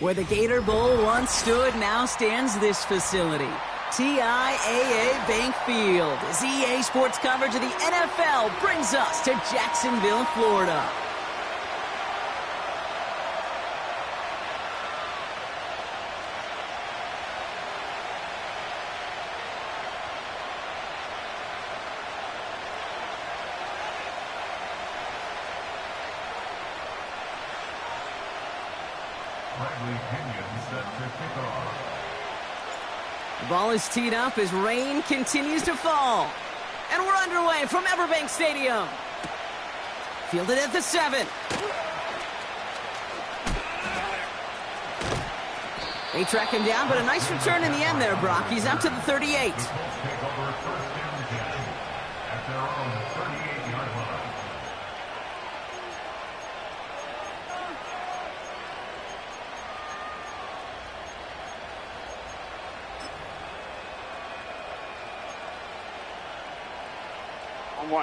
Where the Gator Bowl once stood, now stands this facility. TIAA Bank Field, as EA Sports coverage of the NFL brings us to Jacksonville, Florida. The ball is teed up as rain continues to fall. And we're underway from Everbank Stadium. Fielded at the 7. They track him down, but a nice return in the end there, Brock. He's up to the 38.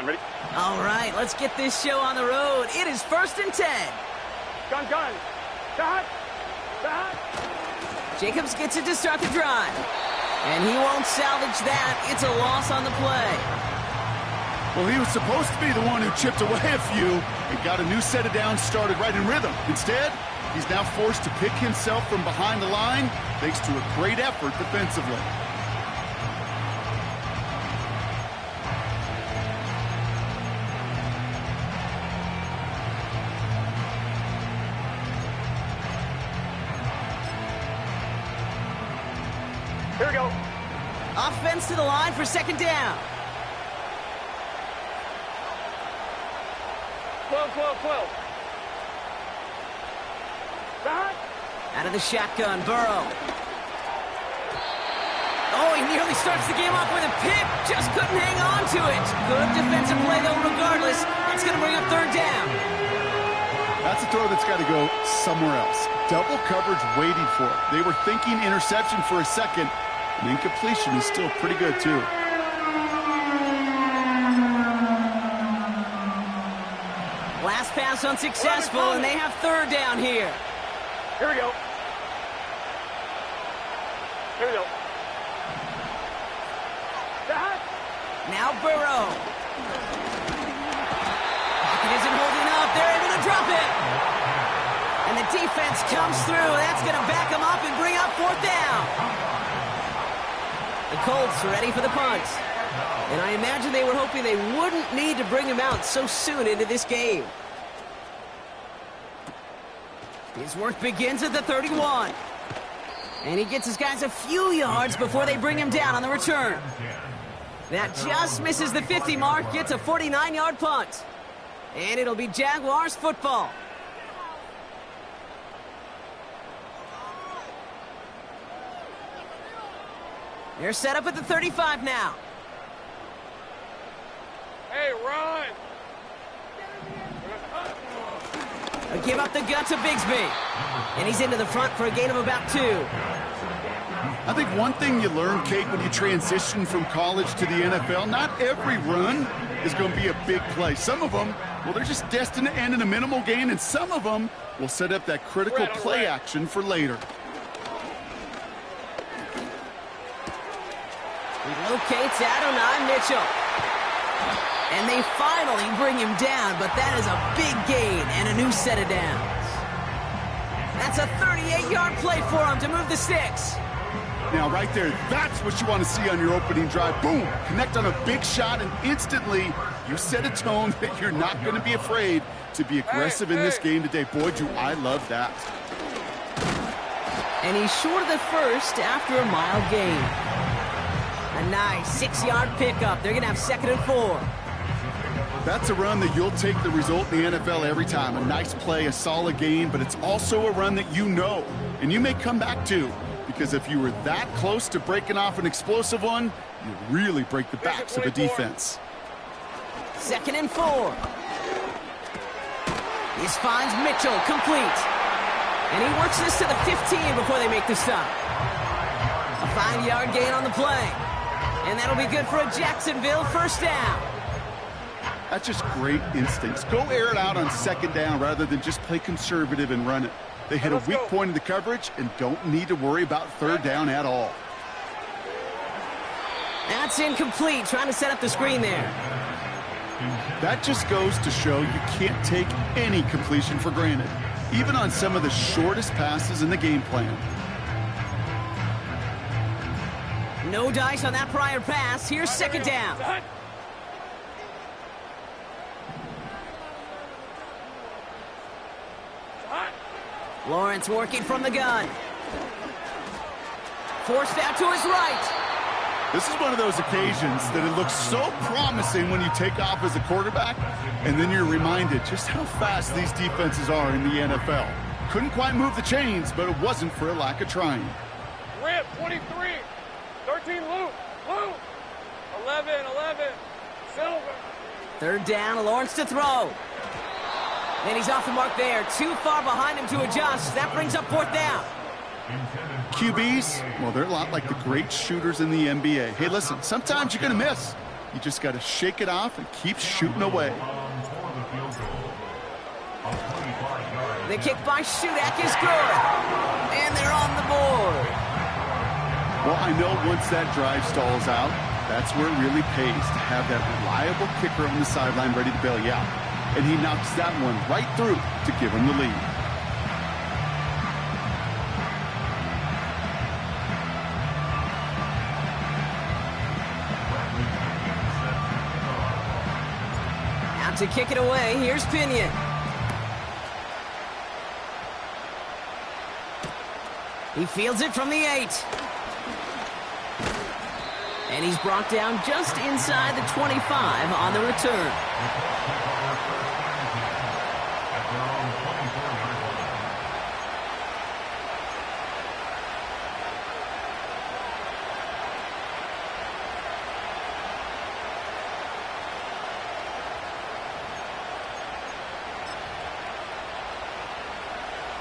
Ready? All right, let's get this show on the road. It is 1st and 10. Gun. Shot. Jacobs gets it to start the drive. And he won't salvage that. It's a loss on the play. Well, he was supposed to be the one who chipped away a few and got a new set of downs started right in rhythm. Instead, he's now forced to pick himself from behind the line thanks to a great effort defensively. Here we go. Offense to the line for 2nd down. 12. Shot. Out of the shotgun, Burrow. Oh, he nearly starts the game off with a pick. Just couldn't hang on to it. Good defensive play, though, regardless. It's going to bring up 3rd down. That's a throw that's got to go somewhere else. Double coverage waiting for it. They were thinking interception for a second. And incompletion is still pretty good, too. Last pass unsuccessful, and they have 3rd down here. Here we go. Shot. Now Burrow. It isn't holding up. They're able to drop it. And the defense comes through. That's going to back them up and bring up 4th down. The Colts are ready for the punt. And I imagine they were hoping they wouldn't need to bring him out so soon into this game. His work begins at the 31. And he gets his guys a few yards before they bring him down on the return. That just misses the 50 mark, gets a 49-yard punt. And it'll be Jaguars football. They're set up at the 35 now. Hey, run. A give up the gut to Bigsby. And he's into the front for a gain of about 2. I think one thing you learn, Kate, when you transition from college to the NFL, not every run is going to be a big play. Some of them, well, they're just destined to end in a minimal gain, and some of them will set up that critical play action for later. He locates Adonai Mitchell. And they finally bring him down, but that is a big gain and a new set of downs. That's a 38-yard play for him to move the sticks. Now, right there, that's what you want to see on your opening drive. Boom! Connect on a big shot, and instantly you set a tone that you're not going to be afraid to be aggressive in this game today. Boy, do I love that. And he's short of the first after a mile gain. A nice 6-yard pickup. They're going to have 2nd and 4. That's a run that you'll take the result in the NFL every time. A nice play, a solid gain, but it's also a run that you know, and you may come back to, because if you were that close to breaking off an explosive one, you really break the backs of a defense. 2nd and 4. This finds Mitchell complete. And he works this to the 15 before they make the stop. A 5-yard gain on the play. And that'll be good for a Jacksonville 1st down. That's just great instincts. Go air it out on 2nd down rather than just play conservative and run it. They hit a weak point in the coverage and don't need to worry about third down at all. That's incomplete, trying to set up the screen there. That just goes to show you can't take any completion for granted, even on some of the shortest passes in the game plan. No dice on that prior pass. Here's second down. Lawrence working from the gun. Forced out to his right. This is one of those occasions that it looks so promising when you take off as a quarterback, and then you're reminded just how fast these defenses are in the NFL. Couldn't quite move the chains, but it wasn't for a lack of trying. Rip, 23. 13, Luke. 11, Silver. Third down, Lawrence to throw. And he's off the mark there. Too far behind him to adjust. That brings up fourth down. QBs, well, they're a lot like the great shooters in the NBA. Hey, listen, sometimes you're going to miss. You just got to shake it off and keep shooting away. The kick by Shudak is good. And they're on the board. Well, I know once that drive stalls out, that's where it really pays to have that reliable kicker on the sideline ready to bail you out. And he knocks that one right through to give him the lead. Out to kick it away, here's Pinion. He fields it from the 8. And he's brought down just inside the 25 on the return.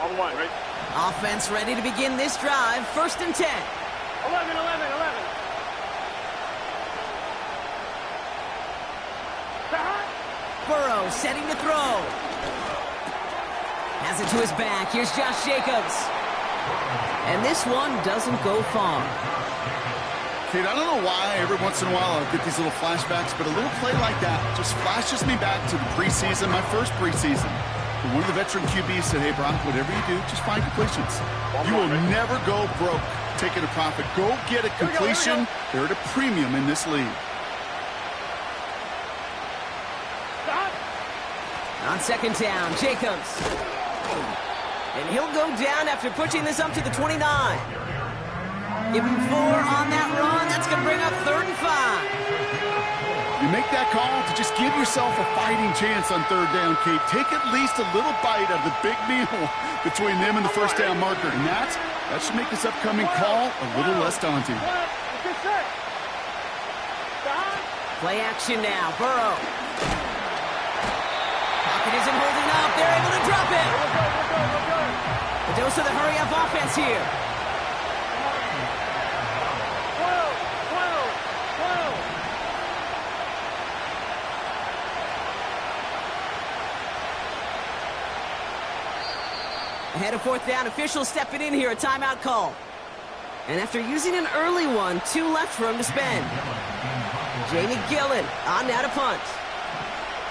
On one, right? Offense ready to begin this drive. First and 10. 11. Burrow setting to throw. Has it to his back. Here's Josh Jacobs. And this one doesn't go far. Kate, I don't know why every once in a while I'll get these little flashbacks, but a little play like that just flashes me back to the preseason, my first preseason. And one of the veteran QBs said, hey, Brock, whatever you do, just find completions. You will never go broke taking a profit. Go get a completion. They're at a premium in this league. On second down, Jacobs. And he'll go down after pushing this up to the 29. Give him 4 on that run. That's going to bring up 3rd and 5. You make that call to just give yourself a fighting chance on third down, Kate. Take at least a little bite of the big meal between them and the first down marker. And that should make this upcoming call a little less daunting. Play action now. Burrow. Pocket isn't holding up. They're able to drop it. A dose of the hurry-up offense here. 12. Ahead of fourth down, officials stepping in here, a timeout call. And after using an early one, 2 left for him to spend. Jamie Gillen on now to punt.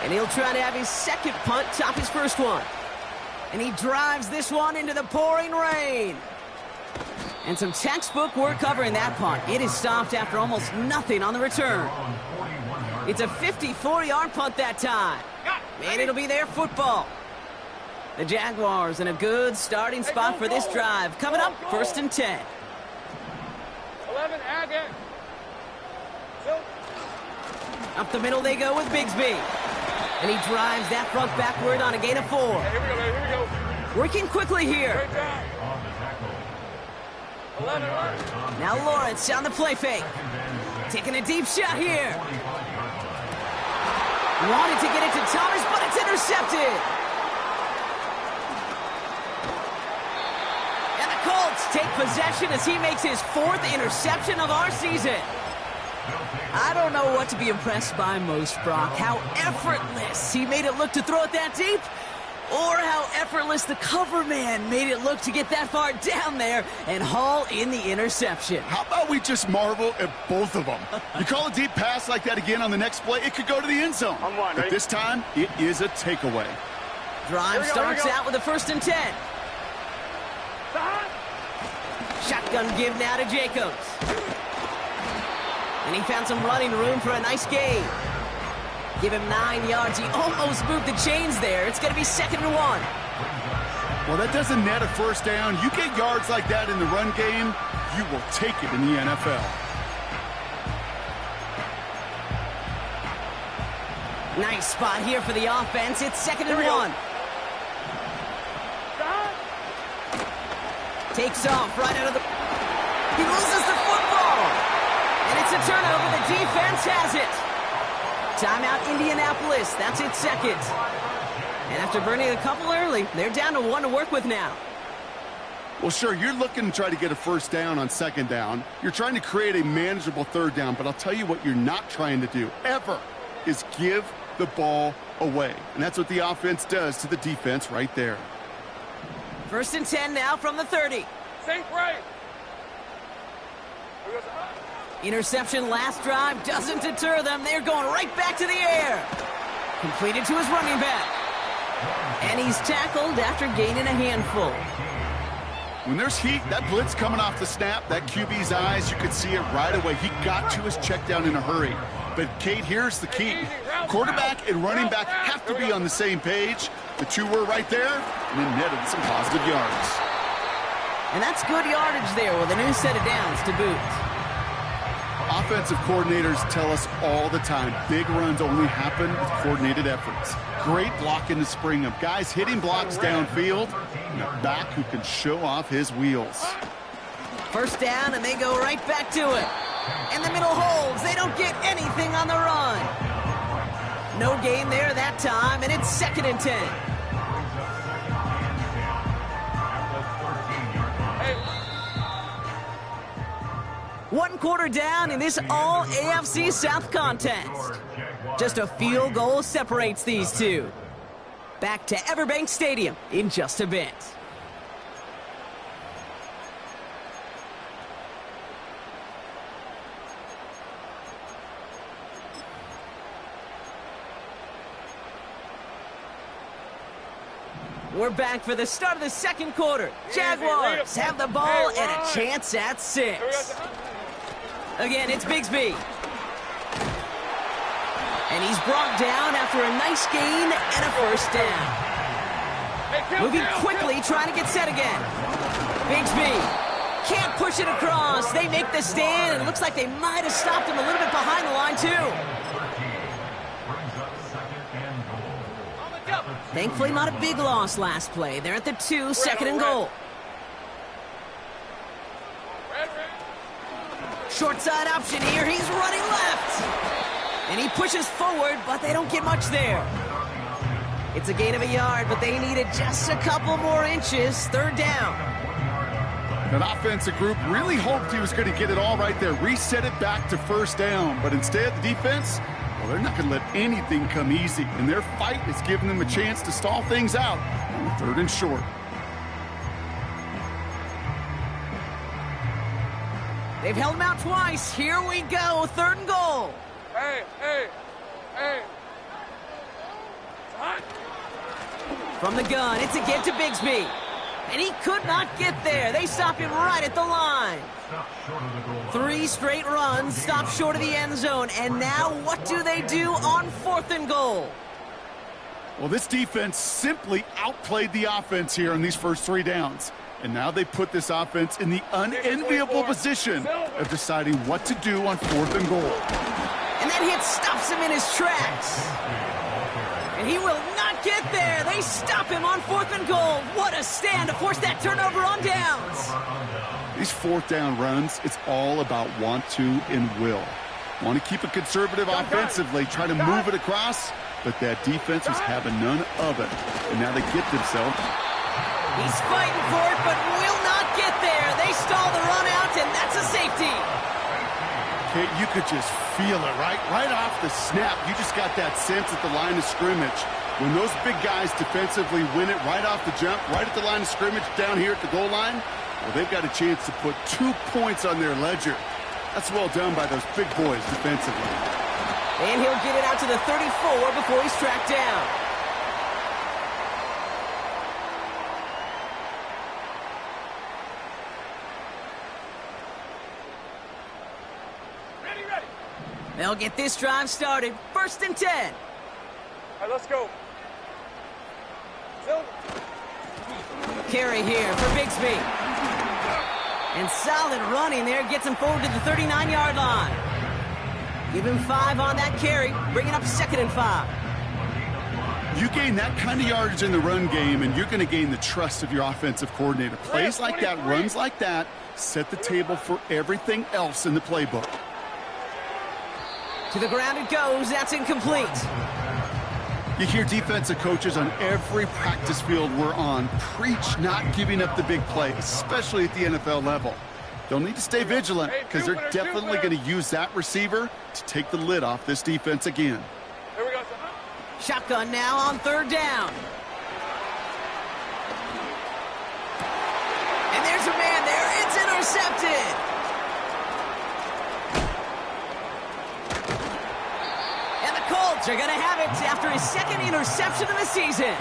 And he'll try to have his second punt top his first one. And he drives this one into the pouring rain. And some textbook work covering that punt. It is stopped after almost nothing on the return. It's a 54-yard punt that time. And it'll be their football. The Jaguars in a good starting spot for this drive. Coming up, 1st and 10. 11, Agate. Up the middle they go with Bigsby. And he drives that front backward on a gain of 4. Here we go. Working quickly here. Great job. 11. Now Lawrence on the play fake. Taking a deep shot here. Wanted to get it to Thomas, but it's intercepted. And the Colts take possession as he makes his 4th interception of our season. I don't know what to be impressed by most, Brock. How effortless he made it look to throw it that deep. Or how effortless the cover man made it look to get that far down there and haul in the interception. How about we just marvel at both of them? You call a deep pass like that again on the next play, it could go to the end zone. But this time, it is a takeaway. Drive starts out with a 1st and 10. Shotgun give now to Jacobs. And he found some running room for a nice gain. Give him 9 yards. He almost moved the chains there. It's going to be 2nd and 1. Well, that doesn't net a 1st down. You get yards like that in the run game, you will take it in the NFL. Nice spot here for the offense. It's 2nd and 1. Takes off right out of the... He loses the football. And it's a turnover. The defense has it. Timeout, Indianapolis. That's its 2nd. And after burning a couple early, they're down to 1 to work with now. Well, sure, you're looking to try to get a 1st down on 2nd down. You're trying to create a manageable 3rd down, but I'll tell you what you're not trying to do, ever, is give the ball away. And that's what the offense does to the defense right there. 1st and 10 now from the 30. Safe right. Interception last drive doesn't deter them. They're going right back to the air. Completed to his running back. And he's tackled after gaining a handful. When there's heat, that blitz coming off the snap, that QB's eyes, you could see it right away. He got to his check down in a hurry. But, Kate, here's the key. Quarterback and running back have to be on the same page. The two were right there, and then netted some positive yards. And that's good yardage there with a new set of downs to boot. Offensive coordinators tell us all the time, big runs only happen with coordinated efforts. Great blocking to spring them. Guys hitting blocks downfield, and a back who can show off his wheels. 1st down, and they go right back to it. And the middle holds. They don't get anything on the run. No gain there that time, and it's 2nd and 10. One quarter down in this all-AFC South contest. Just a field goal separates these two. Back to Everbank Stadium in just a bit. We're back for the start of the 2nd quarter. Jaguars have the ball and a chance at 6. Again, it's Bigsby. And he's brought down after a nice gain and a 1st down. Moving quickly, trying to get set again. Bigsby can't push it across. They make the stand, and it looks like they might have stopped him a little bit behind the line, too. Thankfully, not a big loss last play. They're at the 2, 2nd and goal. Short side option here. He's running left. And he pushes forward, but they don't get much there. It's a gain of a yard, but they needed just a couple more inches. 3rd down. That offensive group really hoped he was going to get it all right there. Reset it back to 1st down. But instead, the defense, well, they're not going to let anything come easy. And their fight is giving them a chance to stall things out on 3rd and short. They've held him out twice. Here we go. 3rd and goal. Hey. From the gun, it's a give to Bigsby. And he could not get there. They stop him right at the line. 3 straight runs, stop short of the end zone. And now what do they do on 4th and goal? Well, this defense simply outplayed the offense here on these first 3 downs. And now they put this offense in the unenviable position of deciding what to do on 4th and goal. And that hit stops him in his tracks. And he will not get there. They stop him on 4th and goal. What a stand to force that turnover on downs. These 4th down runs, it's all about want to and will. Want to keep it conservative offensively, try to move it across, but that defense was having none of it. And now they get themselves. He's fighting for it, but will not get there. They stall the run out, and that's a safety. Kate, you could just feel it, right? Right off the snap, you just got that sense at the line of scrimmage. When those big guys defensively win it right off the jump, right at the line of scrimmage down here at the goal line, well, they've got a chance to put 2 points on their ledger. That's well done by those big boys defensively. And he'll get it out to the 34 before he's tracked down. Ready. They'll get this drive started. 1st and 10. All right, let's go. Silver. Carry here for Bigsby. And solid running there gets him forward to the 39-yard line. Give him 5 on that carry, bringing up 2nd and 5. You gain that kind of yardage in the run game, and you're going to gain the trust of your offensive coordinator. Plays like that, runs like that, set the table for everything else in the playbook. To the ground it goes. That's incomplete. You hear defensive coaches on every practice field we're on preach not giving up the big play, especially at the NFL level. They'll need to stay vigilant because they're definitely going to use that receiver to take the lid off this defense again. Here we go. Shotgun now on 3rd down. And there's a man there. It's intercepted. Colts are going to have it after his 2nd interception of the season.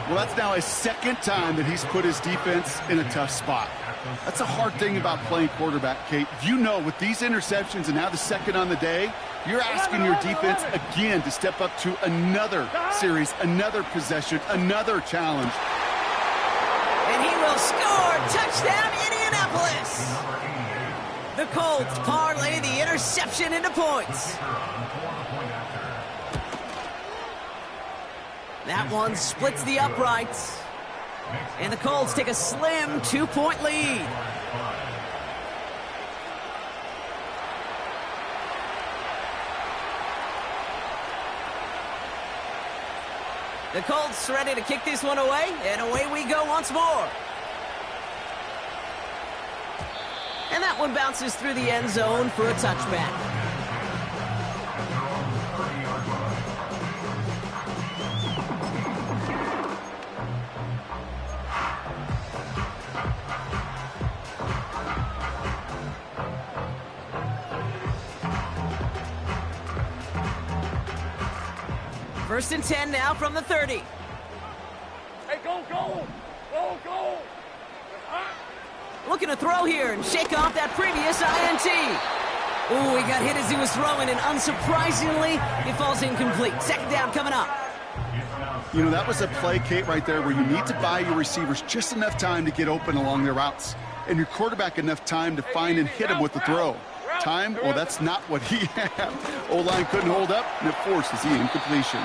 Well, that's now his 2nd time that he's put his defense in a tough spot. That's a hard thing about playing quarterback, Kate. You know, with these interceptions and now the 2nd on the day, you're asking your defense again to step up to another series, another possession, another challenge. And he will score. Touchdown, Indianapolis. The Colts parlay the interception into points. That one splits the uprights. And the Colts take a slim 2-point lead. The Colts ready to kick this one away, and away we go once more. And that one bounces through the end zone for a touchback. First and 10 now from the 30. Hey, go! Looking to throw here and shake off that previous INT. Ooh, he got hit as he was throwing, and unsurprisingly, he falls incomplete. 2nd down coming up. You know, that was a play, Kate, right there where you need to buy your receivers just enough time to get open along their routes, and your quarterback enough time to find and hit him with the throw. Time? Well, that's not what he had. O-line couldn't hold up, and it forces the incompletion.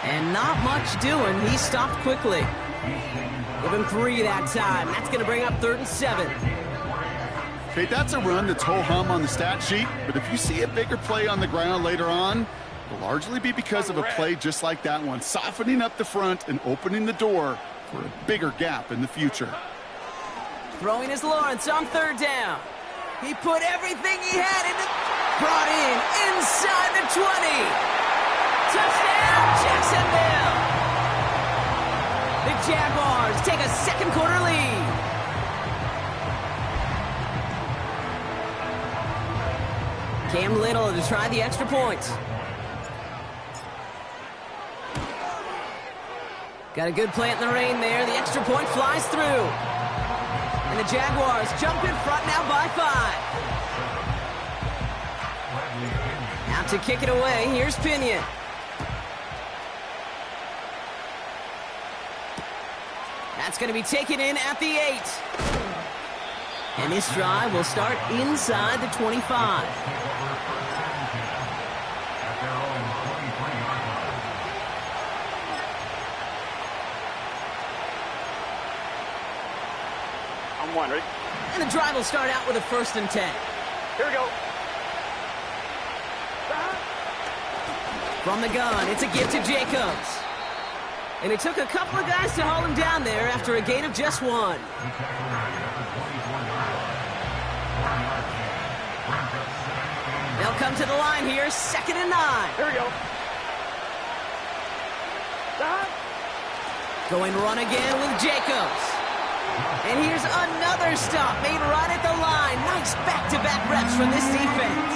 And not much doing. He stopped quickly. Give him 3 that time. That's going to bring up 3rd and 7. Okay, that's a run that's ho-hum on the stat sheet, but if you see a bigger play on the ground later on, it'll largely be because of a play just like that one, softening up the front and opening the door for a bigger gap in the future. Throwing is Lawrence on 3rd down. He put everything he had into... Brought in inside the 20. Touchdown, Jacksonville. The Jaguars take a 2nd quarter lead. Cam Little to try the extra point. Got a good play in the rain there. The extra point flies through. And the Jaguars jump in front now by 5. Now to kick it away, here's Pinion. That's going to be taken in at the 8. And this drive will start inside the 25. I'm one, ready? And the drive will start out with a 1st and 10. Here we go. From the gun, it's a give to Jacobs. And it took a couple of guys to haul him down there after a gain of just 1. They'll come to the line here, 2nd and 9. Here we go. Going run again with Jacobs. And here's another stop made right at the line. Nice back-to-back reps from this defense.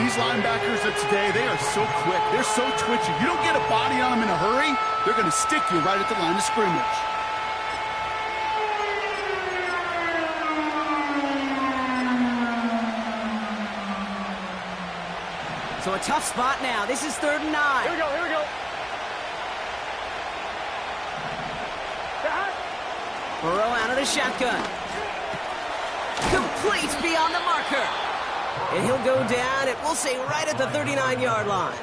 These linebackers of today, they are so quick. They're so twitchy. You don't get a body on them in a hurry, they're going to stick you right at the line of scrimmage. So a tough spot now. This is 3rd and 9. Here we go, here we go. Burrow out of the shotgun. Complete beyond the marker. And he'll go down, it will say right at the 39-yard line.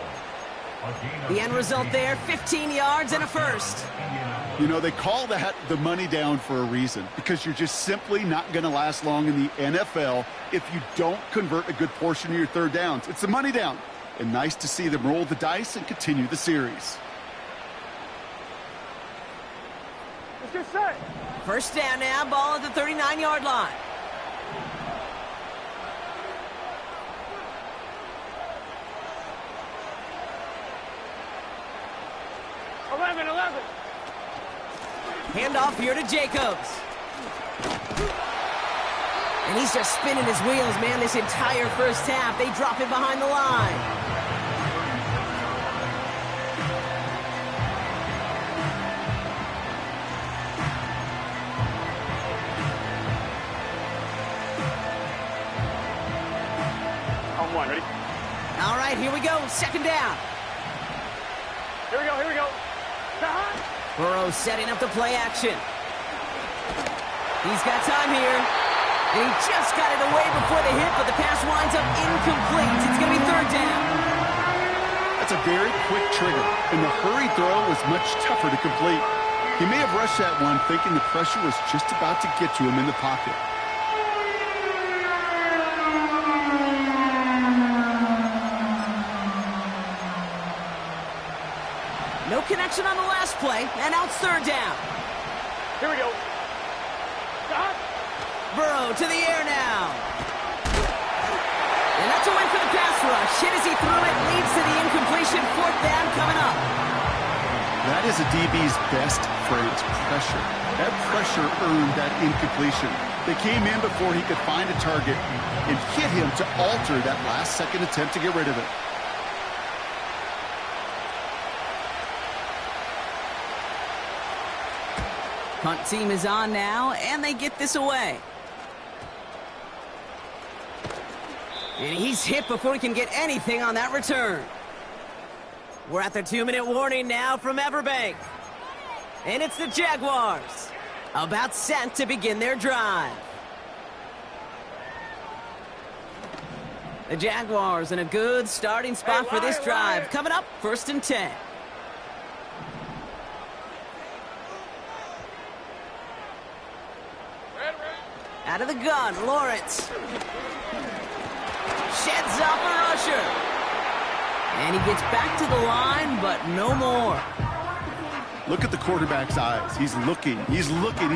The end result there, 15 yards and a first. You know, they call that the money down for a reason, because you're just simply not going to last long in the NFL if you don't convert a good portion of your 3rd downs. It's the money down. And nice to see them roll the dice and continue the series. Let's get set. First down now, ball at the 39-yard line. Handoff here to Jacobs. And he's just spinning his wheels, man, this entire first half. They drop it behind the line. On 1, ready? All right, here we go, 2nd down. Here we go, here we go. Burrow setting up the play action. He's got time here. And he just got it away before the hit, but the pass winds up incomplete. It's going to be 3rd down. That's a very quick trigger, and the hurry throw was much tougher to complete. He may have rushed that one thinking the pressure was just about to get to him in the pocket. No connection on the last play, and now it's 3rd down. Here we go. Burrow to the air now. And that's a win for the pass rush. Hit as he threw it, leads to the incompletion. 4th down coming up. That is a DB's best phrase, pressure. That pressure earned that incompletion. They came in before he could find a target and hit him to alter that last-second attempt to get rid of it. Punt team is on now, and they get this away. And he's hit before he can get anything on that return. We're at the 2-minute warning now from Everbank. And it's the Jaguars, about set to begin their drive. The Jaguars in a good starting spot for this drive. Coming up, 1st and 10. Out of the gun, Lawrence. Sheds off a rusher. And he gets back to the line, but no more. Look at the quarterback's eyes. He's looking. He's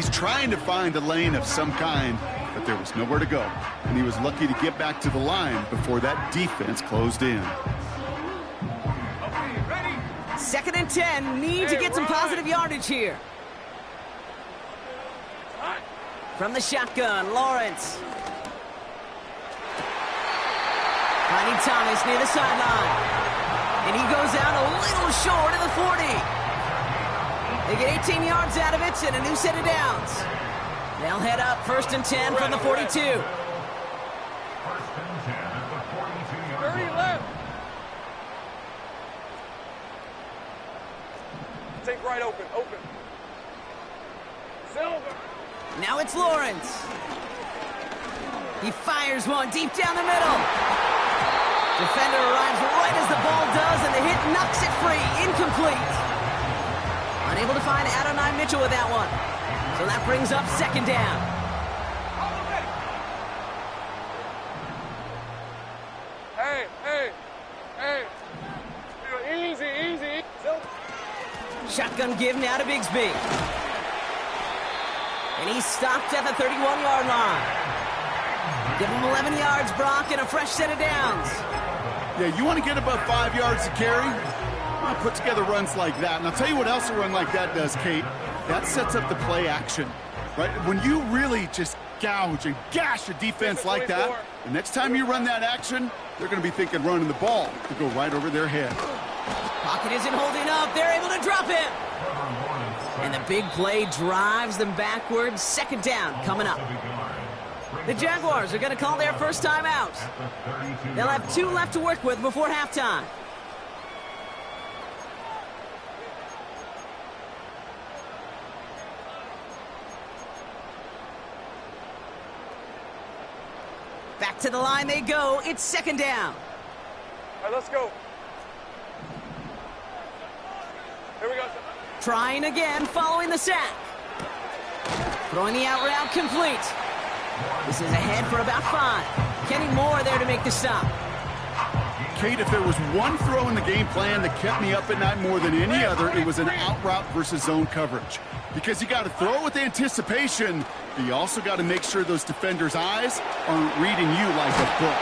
trying to find a lane of some kind, but there was nowhere to go. And he was lucky to get back to the line before that defense closed in. 2nd and 10. Need to get some positive yardage here. From the shotgun, Lawrence. Finding Thomas near the sideline. And he goes out a little short of the 40. They get 18 yards out of it and a new set of downs. They'll head up 1st and 10 from the 42. 30 left. Take right open. Silver. Now it's Lawrence. He fires one deep down the middle. Defender arrives right as the ball does, and the hit knocks it free. Incomplete. Unable to find Adonai Mitchell with that one. So that brings up 2nd down. Hey. Easy. Shotgun give now to Bigsby. And he's stopped at the 31-yard line. Give him 11 yards, Brock, and a fresh set of downs. Yeah, you want to get above 5 yards to carry? Put together runs like that. And I'll tell you what else a run like that does, Kate. That sets up the play action, right? When you really just gouge and gash a defense like that, the next time you run that action, they're going to be thinking running the ball to go right over their head. Pocket isn't holding up. They're able to drop it. And the big play drives them backwards. Second down coming up. The Jaguars are going to call their first time out. They'll have 2 left to work with before halftime. Back to the line they go. It's second down. All right, let's go. Here we go. Trying again following the sack. Throwing the out route complete. This is ahead for about 5. Kenny Moore there to make the stop. Kate, if there was one throw in the game plan that kept me up at night more than any other, it was an out route versus zone coverage. Because you got to throw with anticipation, but you also got to make sure those defenders' eyes aren't reading you like a book.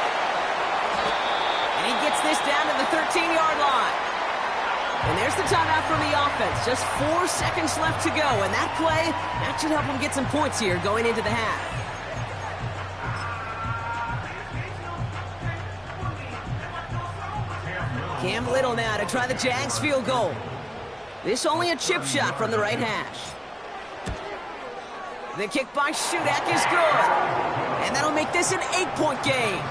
And he gets this down to the 13-yard line. And there's the timeout from the offense. Just 4 seconds left to go. And that play, that should help them get some points here going into the half. Cam Little now to try the Jags field goal. This only a chip shot from the right hash. The kick by Shudak is good. And that'll make this an 8-point game.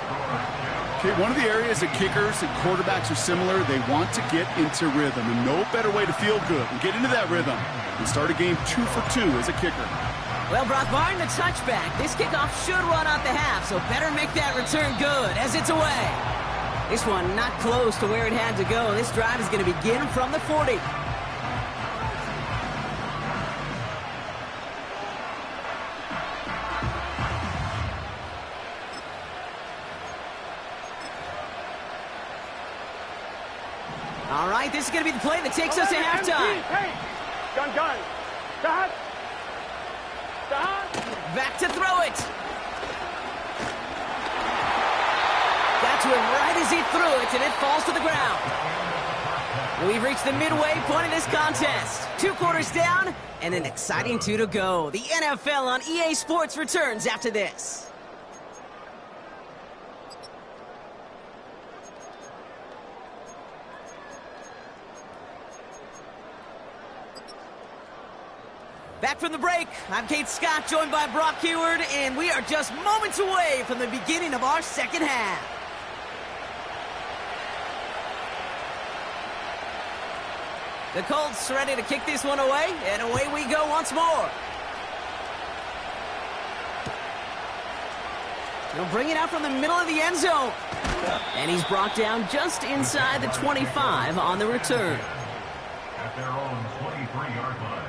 Okay, one of the areas that kickers and quarterbacks are similar, they want to get into rhythm. And no better way to feel good and get into that rhythm and start a game 2 for 2 as a kicker. Well, Brock, barring the touchback, this kickoff should run out the half, so better make that return good as it's away. This one not close to where it had to go. This drive is going to begin from the 40. All right, this is going to be the play that takes us to halftime. Hey, gun. Dot. Back to throw it. Got to him right as he threw it, and it falls to the ground. We've reached the midway point of this contest. 2 quarters down, and an exciting 2 to go. The NFL on EA Sports returns after this. Back from the break, I'm Kate Scott, joined by Brock Heward, and we are just moments away from the beginning of our second half. The Colts ready to kick this one away, and away we go once more. They'll bring it out from the middle of the end zone. And he's brought down just inside the 25 on the return. At their own 23-yard line.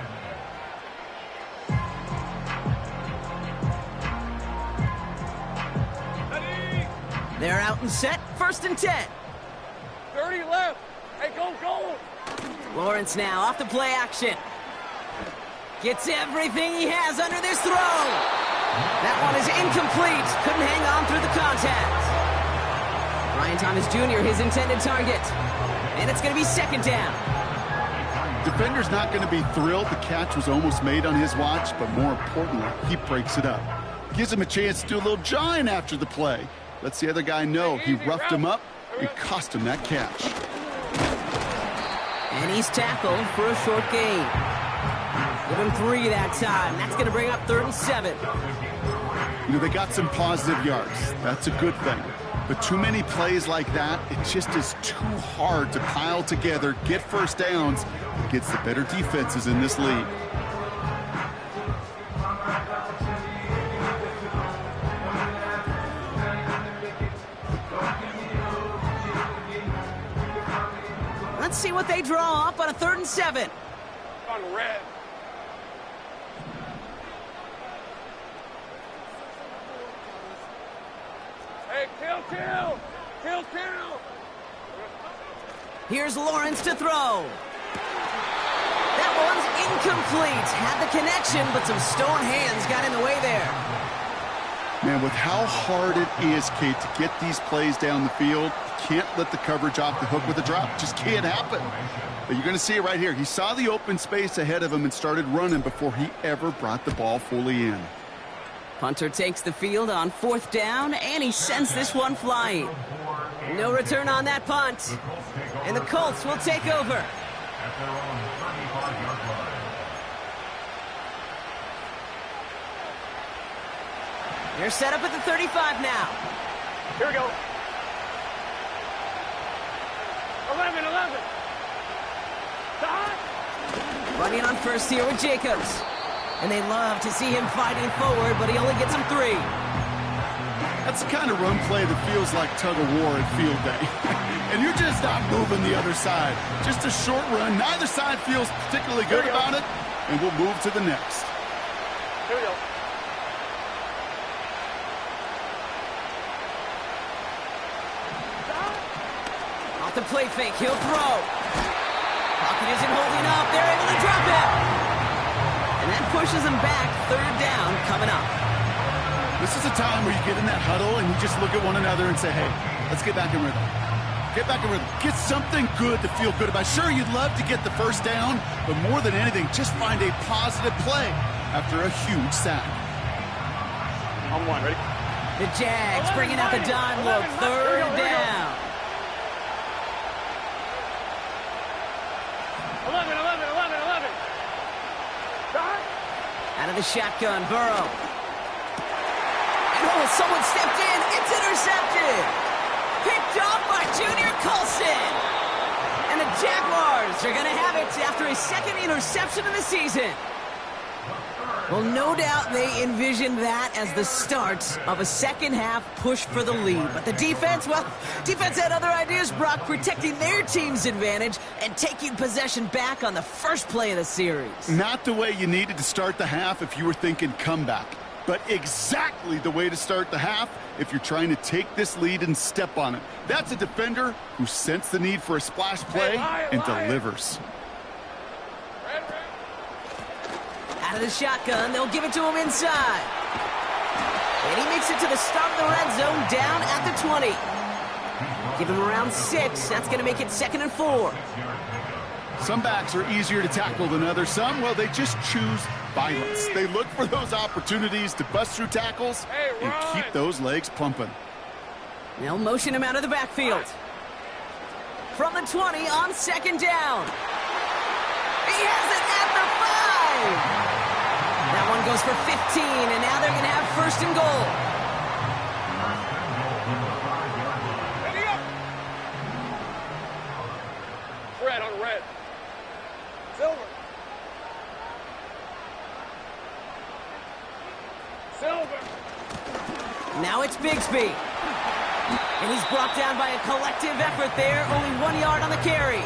They're out and set, 1st and 10. 30 left. Hey, go. Lawrence now off the play action. Gets everything he has under this throw. That one is incomplete. Couldn't hang on through the contact. Ryan Thomas Jr., his intended target. And it's going to be second down. Defender's not going to be thrilled the catch was almost made on his watch, but more importantly, he breaks it up. Gives him a chance to do a little jawing after the play. Lets the other guy know he roughed him up and cost him that catch. And he's tackled for a short gain. Give him 3 that time. That's going to bring up 3rd and 7. You know, they got some positive yards. That's a good thing. But too many plays like that, it just is too hard to pile together, get first downs against the better defenses in this league. Let's see what they draw up on a 3rd and 7. On red. Hey, kill. Here's Lawrence to throw. That one's incomplete. Had the connection, but some stone hands got in the way there. Man, with how hard it is, Kate, to get these plays down the field, you can't let the coverage off the hook with a drop. It just can't happen. But you're going to see it right here. He saw the open space ahead of him and started running before he ever brought the ball fully in. Punter takes the field on 4th down, and he sends this one flying. No return on that punt. And the Colts will take over. At their own 35-yard line. They're set up at the 35 now. Here we go. 11. Stop. Running on first here with Jacobs. And they love to see him fighting forward, but he only gets him 3. That's the kind of run play that feels like tug-of-war at field day. And you're just not moving the other side. Just a short run. Neither side feels particularly good about it, and we'll move to the next. Here we go. Off the play fake, he'll throw. Pocket isn't holding up. They're able to drop it. And that pushes them back. 3rd down coming up. This is a time where you get in that huddle and you just look at one another and say, hey, let's get back in rhythm. Get back in rhythm. Get something good to feel good about. Sure, you'd love to get the first down, but more than anything, just find a positive play after a huge sack. On 1, ready? The Jags bringing out the dime look. 3rd down. 11. Stop. Out of the shotgun, Burrow. Oh, someone stepped in. It's intercepted. Picked off by Junior Colson. And the Jaguars are going to have it after his 2nd interception of the season. Well, no doubt they envisioned that as the start of a 2nd half push for the lead. But the defense, well, defense had other ideas, Brock, protecting their team's advantage and taking possession back on the first play of the series. Not the way you needed to start the half if you were thinking comeback, but exactly the way to start the half if you're trying to take this lead and step on it. That's a defender who sensed the need for a splash play and delivers. Out of the shotgun, they'll give it to him inside. And he makes it to the start of the red zone down at the 20. Give him around 6. That's going to make it 2nd and 4. Some backs are easier to tackle than others. Some, well, they just choose violence. They look for those opportunities to bust through tackles and keep those legs pumping. They'll motion him out of the backfield. From the 20 on 2nd down. He has it at the 5. That one goes for 15, and now they're going to have 1st and goal. Ready up. Red on red. Silver. Now it's Bigsby. And he's brought down by a collective effort there. Only 1 yard on the carry.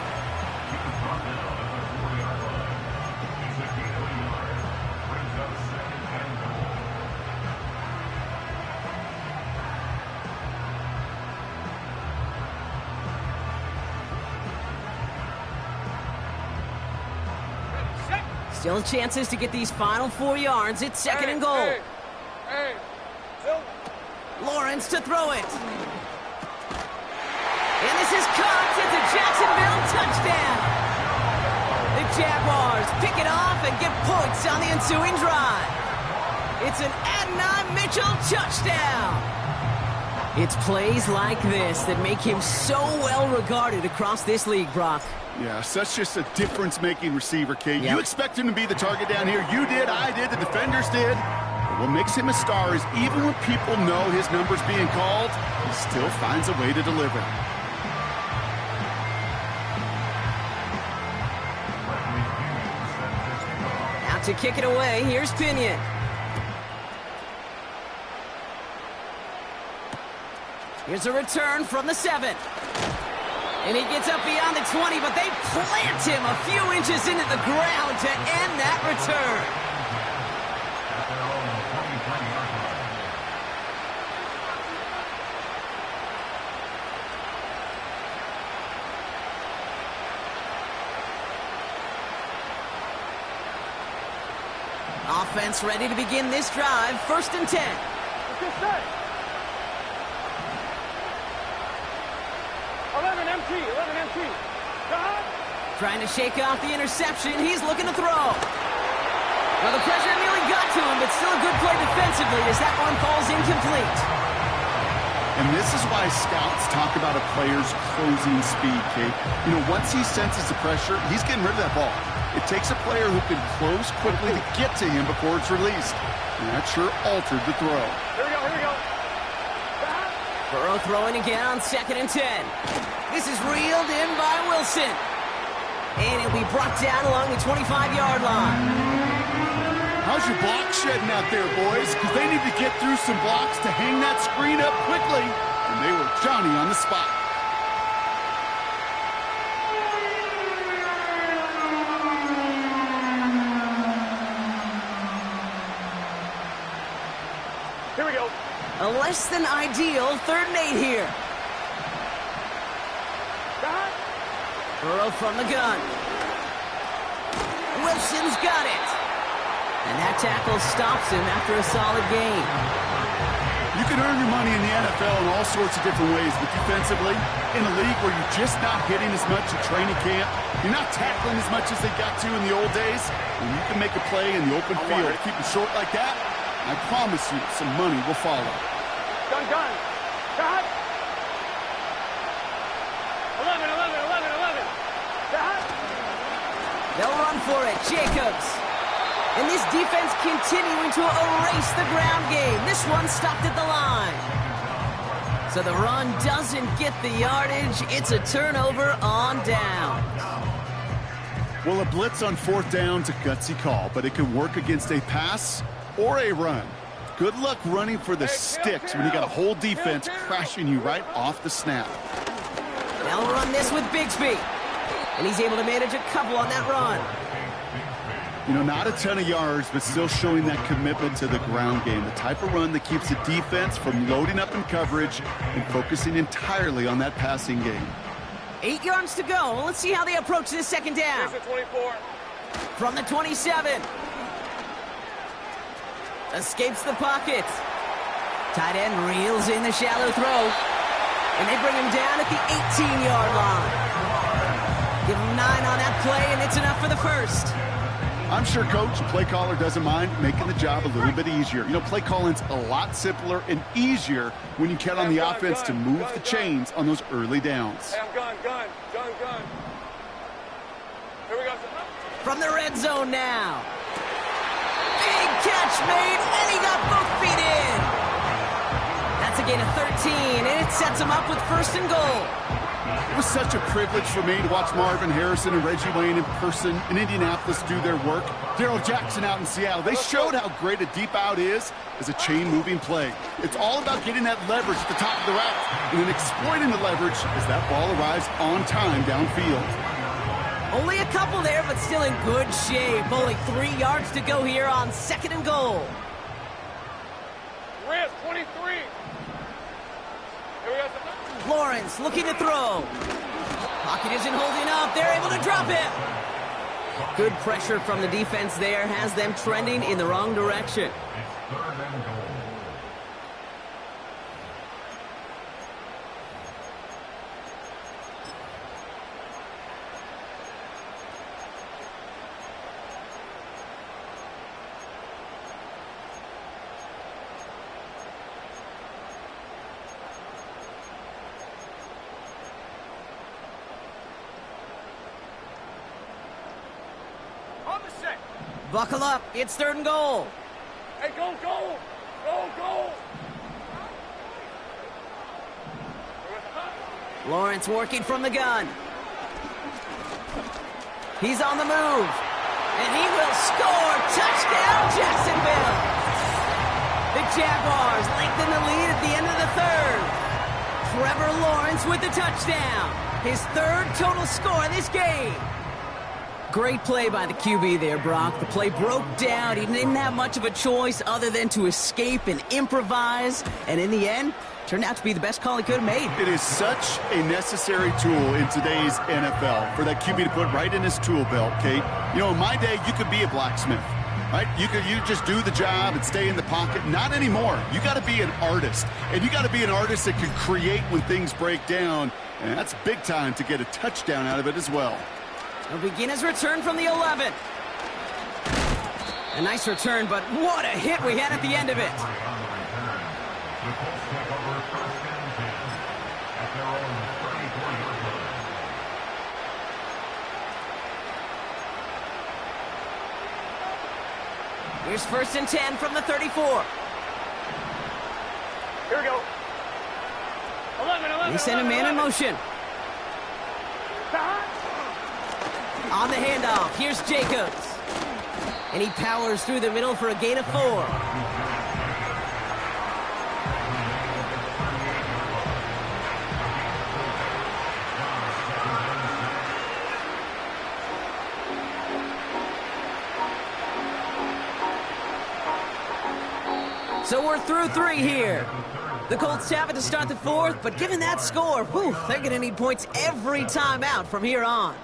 Still chances to get these final 4 yards. It's 2nd and goal. Hey, Silver. Lawrence to throw it. And this is caught. It's a Jacksonville touchdown. The Jaguars pick it off and get points on the ensuing drive. It's an Adonai Mitchell touchdown. It's plays like this that make him so well regarded across this league, Brock. Yeah, such just a difference-making receiver, Kate. You expect him to be the target down here. You did, I did, the defenders did. But what makes him a star is even when people know his number's being called, he still finds a way to deliver. Out to kick it away, here's Pinion. Here's a return from the 7. And he gets up beyond the 20, but they plant him a few inches into the ground to end that return. Offense ready to begin this drive. 1st and 10. Focus, set. 11 MT, 11 MT. Got. Trying to shake off the interception. He's looking to throw. Well, the pressure nearly got to him, but still a good play defensively as that one falls incomplete. And this is why scouts talk about a player's closing speed, Kate. You know, once he senses the pressure, he's getting rid of that ball. It takes a player who can close quickly to get to him before it's released. And that sure altered the throw. Here we go, here we go. Burrow throwing again on 2nd and 10. This is reeled in by Wilson. And he'll be brought down along the 25-yard line. How's your block shedding out there, boys? Because they need to get through some blocks to hang that screen up quickly. And they were Johnny on the spot. Here we go. A less than ideal 3rd and 8 here. Got. Burrow from the gun. Wilson's got it. And that tackle stops him after a solid gain. You can earn your money in the NFL in all sorts of different ways, but defensively, in a league where you're just not hitting as much at training camp, you're not tackling as much as they got to in the old days, when you can make a play in the open field, keep it short like that, I promise you some money will follow. Gun, gun. Got. 11, 11, 11, 11. Got. They'll run for it. Jacobs. And this defense continuing to erase the ground game. This one stopped at the line. So the run doesn't get the yardage. It's a turnover on down. Well, a blitz on 4th down's a gutsy call, but it can work against a pass or a run. Good luck running for the sticks when you got a whole defense crashing you right off the snap. They'll run this with Bigsby. And he's able to manage a couple on that run. You know, not a ton of yards, but still showing that commitment to the ground game. The type of run that keeps the defense from loading up in coverage and focusing entirely on that passing game. 8 yards to go. Let's see how they approach this 2nd down. Here's the 24. From the 27. Escapes the pocket. Tight end reels in the shallow throw. And they bring him down at the 18-yard line. Give him 9 on that play, and it's enough for the first. I'm sure Coach, the play caller, doesn't mind making the job a little bit easier. You know, play calling's a lot simpler and easier when you count on the offense to move the chains on those early downs. Hey, I'm gun. Here we go. From the red zone now. Big catch made, and he got both feet in. That's a gain of 13, and it sets him up with 1st and goal. It was such a privilege for me to watch Marvin Harrison and Reggie Wayne in person in Indianapolis do their work. Daryl Jackson out in Seattle. They showed how great a deep out is as a chain-moving play. It's all about getting that leverage at the top of the route and then exploiting the leverage as that ball arrives on time downfield. Only a couple there, but still in good shape. Only 3 yards to go here on 2nd and goal. Red 23. Here we go. Lawrence looking to throw. Pocket isn't holding up. They're able to drop it. Good pressure from the defense there has them trending in the wrong direction. It's 3rd and goal. On the set. Buckle up. It's 3rd and goal. Hey, go. Lawrence working from the gun. He's on the move. And he will score. Touchdown, Jacksonville. The Jaguars lengthen the lead at the end of the 3rd. Trevor Lawrence with the touchdown. His 3rd total score in this game. Great play by the QB there, Brock. The play broke down. He didn't have much of a choice other than to escape and improvise. And in the end, turned out to be the best call he could have made. It is such a necessary tool in today's NFL for that QB to put right in his tool belt, Kate. You know, in my day, you could be a blacksmith. right? You just do the job and stay in the pocket. Not anymore. You got to be an artist, and you got to be an artist that can create when things break down, and that's big time to get a touchdown out of it as well. He'll begin his return from the 11. A nice return, but what a hit we had at the end of it. Here's 1st and 10 from the 34. Here we go. 11. They send a man in motion. On the handoff, here's Jacobs. And he powers through the middle for a gain of 4. So we're through 3 here. The Colts have it to start the 4th, but given that score, whew, they're going to need points every time out from here on.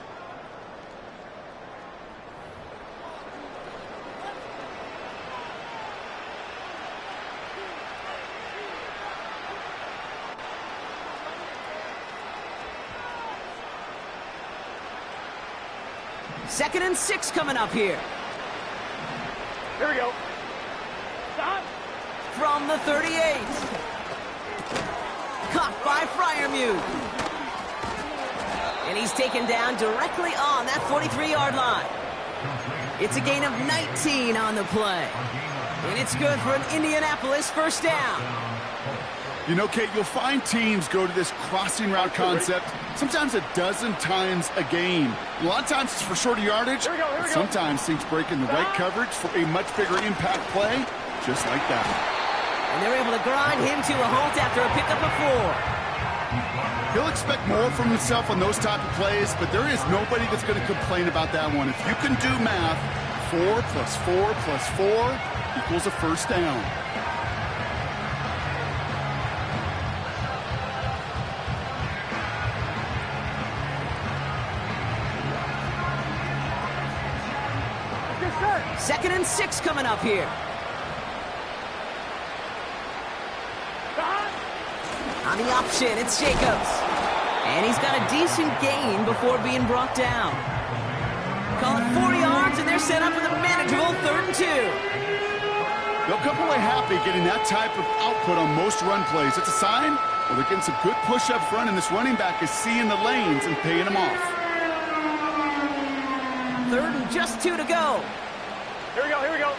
Second and 6 coming up here. Here we go. Stop. From the 38. Caught by Freiermuth. And he's taken down directly on that 43-yard line. It's a gain of 19 on the play. And it's good for an Indianapolis 1st down. You know, Kate, you'll find teams go to this crossing route concept sometimes a dozen times a game. A lot of times it's for shorter yardage. Here we go. Sometimes things break in the right coverage for a much bigger impact play, just like that. And they're able to grind him to a halt after a pickup of 4. He'll expect more from himself on those type of plays, but there is nobody that's going to complain about that one. If you can do math, 4 plus 4 plus 4 equals a 1st down. Second and 6 coming up here. On the option, it's Jacobs. And he's got a decent gain before being brought down. Call it 4 yards, and they're set up with a manageable 3rd and 2. They'll come away happy getting that type of output on most run plays. It's a sign, well, they're getting some good push up front, and this running back is seeing the lanes and paying them off. 3rd and just 2 to go. Here we go.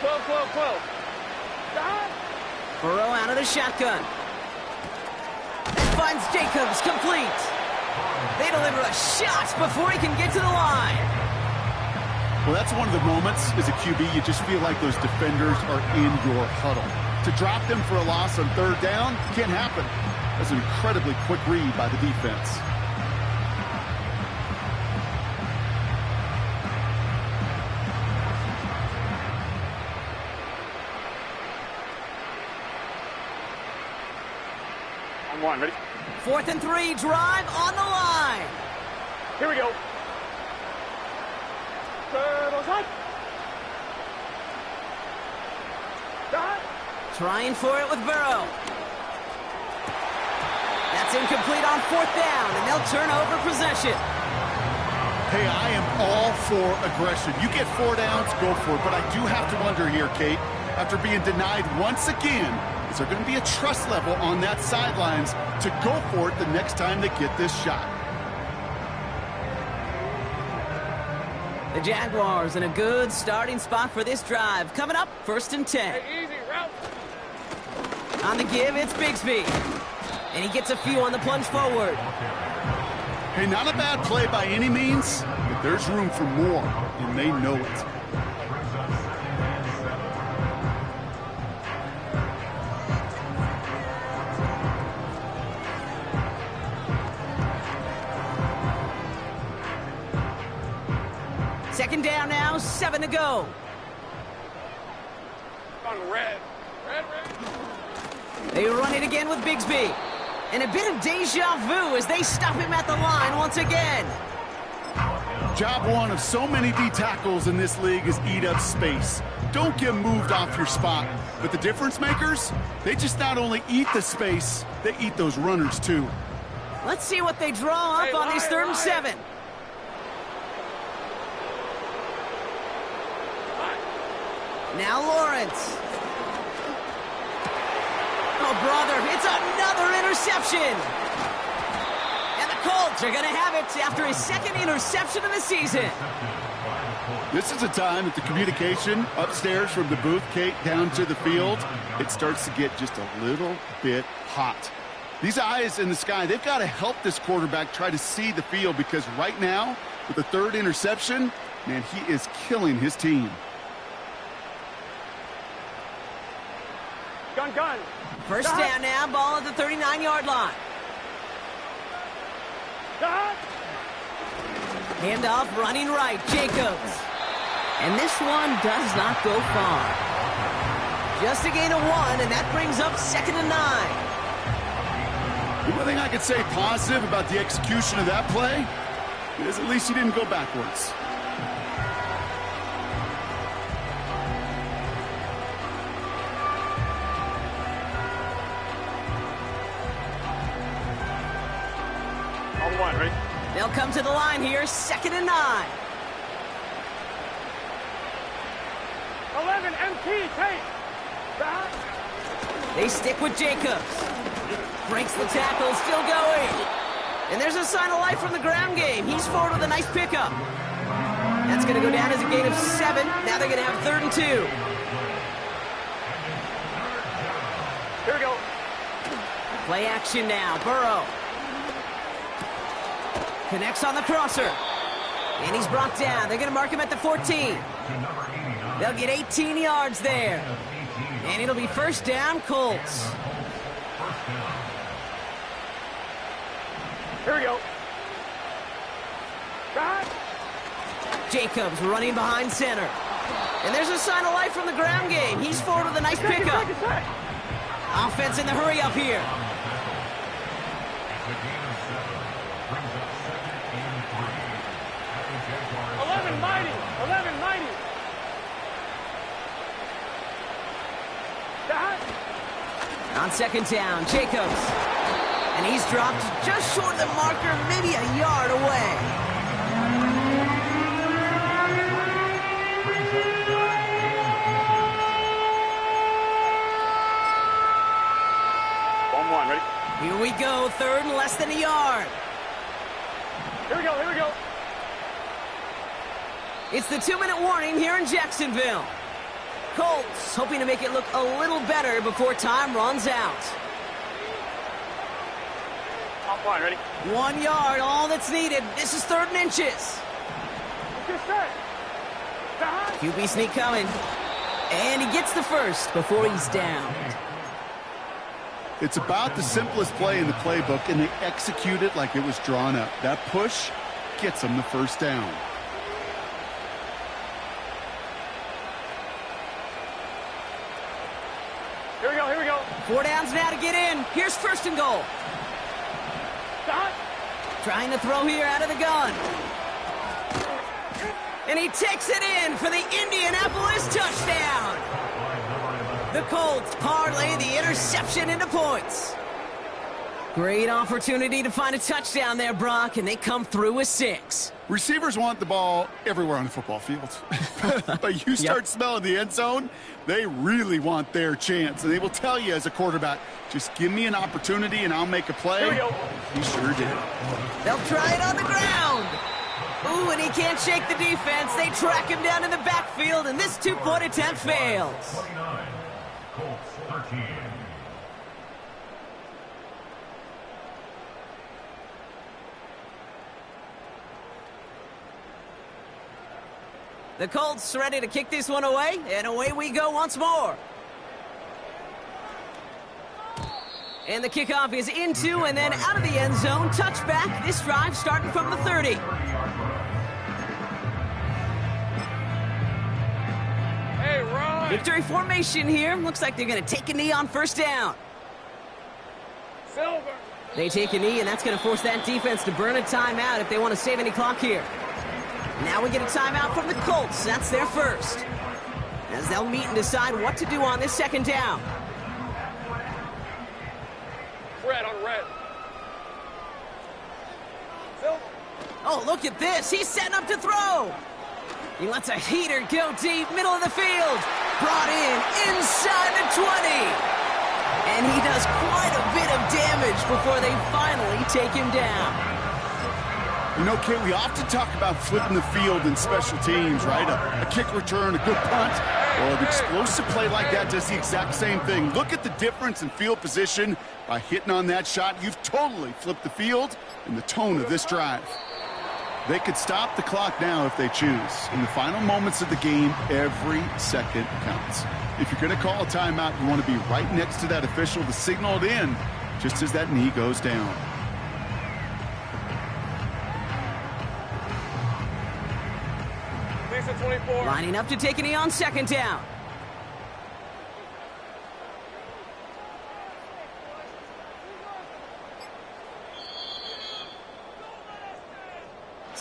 12. Burrow out of the shotgun. And finds Jacobs complete. They deliver a shot before he can get to the line. Well, that's one of the moments as a QB, you just feel like those defenders are in your huddle. To drop them for a loss on 3rd down can't happen. That's an incredibly quick read by the defense. On 1, ready? 4th and 3, drive on the line. Here we go. Turtle side. Trying for it with Burrow. That's incomplete on 4th down, and they'll turn over possession. Hey, I am all for aggression. You get 4 downs, go for it. But I do have to wonder here, Kate, after being denied once again, is there going to be a trust level on that sidelines to go for it the next time they get this shot? The Jaguars in a good starting spot for this drive. Coming up, 1st and 10. Hey, easy, route. On the give, it's Bigsby. And he gets a few on the plunge forward. Hey, not a bad play by any means, but there's room for more, and they know it. Second down now, 7 to go. On red. They run it again with Bigsby. And a bit of deja vu as they stop him at the line once again. Job one of so many D tackles in this league is eat up space. Don't get moved off your spot. But the difference makers, they just not only eat the space, they eat those runners too. Let's see what they draw up on this 3rd and 7. Now Lawrence. Oh, brother, it's another interception. And the Colts are going to have it after his 2nd interception of the season. This is a time that the communication upstairs from the booth, Kate, down to the field, it starts to get just a little bit hot. These eyes in the sky, they've got to help this quarterback try to see the field, because right now, with the 3rd interception, man, he is killing his team. Gun. First down now, ball at the 39-yard line. Handoff running right, Jacobs. And this one does not go far. Just a gain of 1, and that brings up 2nd and 9. The one thing I could say positive about the execution of that play is at least he didn't go backwards. On 1, ready? They'll come to the line here, 2nd and 9. 11, MT, take. Back. They stick with Jacobs. Breaks the tackle, still going. And there's a sign of life from the ground game. He's forward with a nice pickup. That's going to go down as a gain of 7. Now they're going to have 3rd and 2. Here we go. Play action now, Burrow. Connects on the crosser. And he's brought down. They're going to mark him at the 14. They'll get 18 yards there. And it'll be 1st down, Colts. Here we go. Back. Jacobs running behind center. And there's a sign of life from the ground game. He's forward with a nice pickup. Offense in the hurry up here. 11 mighty. On 2nd down, Jacobs. And he's dropped just short of the marker, maybe a yard away. On 1, ready? Here we go, 3rd and less than a yard. Here we go. It's the 2-minute warning here in Jacksonville. Colts hoping to make it look a little better before time runs out. On 1, ready? 1 yard, all that's needed. This is 3rd and inches. Get set. Back. QB sneak coming. And he gets the first before he's down. It's about the simplest play in the playbook, and they execute it like it was drawn up. That push gets them the 1st down. Here we go. 4 downs now to get in. Here's 1st and goal. Stop. Trying to throw here out of the gun. And he takes it in for the Indianapolis touchdown. The Colts parlay the interception into points. Great opportunity to find a touchdown there, Brock, and they come through with 6. Receivers want the ball everywhere on the football field. But you start smelling the end zone, they really want their chance. And they will tell you as a quarterback, just give me an opportunity and I'll make a play. Here we go. He sure did. They'll try it on the ground. Ooh, and he can't shake the defense. They track him down in the backfield, and this 2-point attempt fails. 29, Colts 13. The Colts ready to kick this one away, and away we go once more. And the kickoff is into and then out of the end zone. Touchback. This drive starting from the 30. Hey, run. Victory formation here. Looks like they're going to take a knee on 1st down. Silver. They take a knee, and that's going to force that defense to burn a timeout if they want to save any clock here. Now we get a timeout from the Colts. That's their first. As they'll meet and decide what to do on this second down. Red on red. Oh, look at this. He's setting up to throw. He lets a heater go deep, middle of the field. Brought in, inside the 20. And he does quite a bit of damage before they finally take him down. You know, Kate, we often talk about flipping the field in special teams, right? A kick return, a good punt. Well, an explosive play like that does the exact same thing. Look at the difference in field position. By hitting on that shot, you've totally flipped the field and the tone of this drive. They could stop the clock now if they choose. In the final moments of the game, every second counts. If you're going to call a timeout, you want to be right next to that official to signal it in just as that knee goes down. Lisa 24. Lining up to take a knee on second down.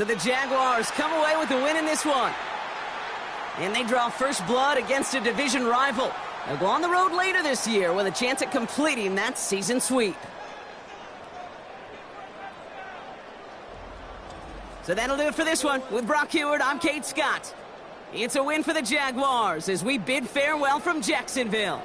So the Jaguars come away with the win in this one. And they draw first blood against a division rival. They'll go on the road later this year with a chance at completing that season sweep. So that'll do it for this one. With Brock Heward, I'm Kate Scott. It's a win for the Jaguars as we bid farewell from Jacksonville.